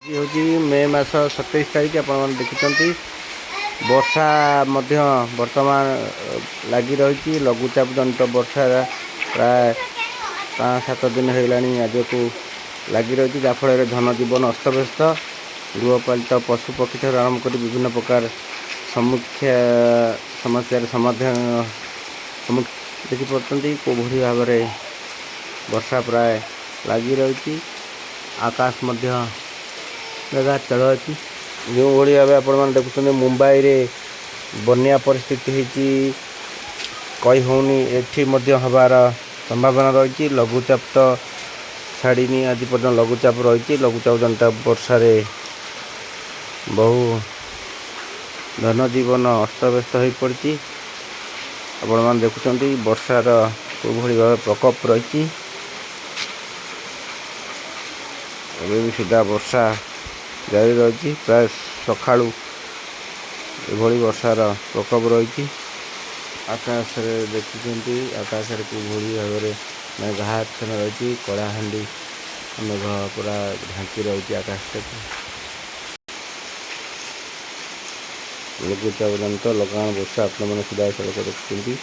ହେଉଛି ମେ ମାସ 27 ତାରିଖ। ଆପଣମାନେ ଦେଖୁଛନ୍ତି ବର୍ଷା ମଧ୍ୟ ବର୍ତ୍ତମାନ ଲାଗି ରହିଛି। ଲଘୁଚାପ ଜନିତ ବର୍ଷା ପ୍ରାୟ 5-7 ଦିନ ହେଇଗଲାଣି ଆଜକୁ ଲାଗି ରହିଛି, ଯାହାଫଳରେ ଧନଜୀବନ ଅସ୍ତବ୍ୟସ୍ତ। ଗୃହପାଳିତ ପଶୁପକ୍ଷୀ ଠାରୁ ଆରମ୍ଭ କରି ବିଭିନ୍ନ ପ୍ରକାର ସମସ୍ୟାର ସମାଧାନ ଦେଖିପାରୁଛନ୍ତି କେଉଁଭଳି ଭାବରେ ବର୍ଷା ପ୍ରାୟ ଲାଗି ରହିଛି। ଆକାଶ ମଧ୍ୟ ମେଘାଚ୍ଛନ୍ନ ଅଛି। ଯେଉଁଭଳି ଭାବେ ଆପଣମାନେ ଦେଖୁଛନ୍ତି ମୁମ୍ବାଇରେ ବନ୍ୟା ପରିସ୍ଥିତି ହେଇଛି କହି ହେଉନି, ଏଠି ମଧ୍ୟ ହେବାର ସମ୍ଭାବନା ରହିଛି। ଲଘୁଚାପ ତ ଛାଡ଼ିନି, ଆଜି ପର୍ଯ୍ୟନ୍ତ ଲଘୁଚାପ ରହିଛି। ଲଘୁଚାପ ଜନିତ ବର୍ଷାରେ ବହୁ ଧନଜୀବନ ଅସ୍ତବ୍ୟସ୍ତ ହୋଇପଡ଼ିଛି। ଆପଣମାନେ ଦେଖୁଛନ୍ତି ବର୍ଷାର କେଉଁଭଳି ଭାବେ ପ୍ରକୋପ ରହିଛି। ଏବେ ବି ସୁଦ୍ଧା ବର୍ଷା ଜାରି ରହିଛି। ପ୍ରାୟ ସକାଳୁ ଏଭଳି ବର୍ଷାର ପ୍ରକୋପ ରହିଛି। ଆକାଶରେ ଦେଖୁଛନ୍ତି, ଆକାଶରେ କିଭଳି ଭାବରେ ମେଘାଚ୍ଛନ୍ନ ରହିଛି। କଳାହାଣ୍ଡି ମେଘ ପୁରା ଢାଙ୍କି ରହିଛି ଆକାଶଟାକୁ। ଲଘୁଚାପ ଜନିତ ଲଗାଣ ବର୍ଷା ଆପଣମାନେ ସିଧାସଳଖ ଦେଖୁଛନ୍ତି।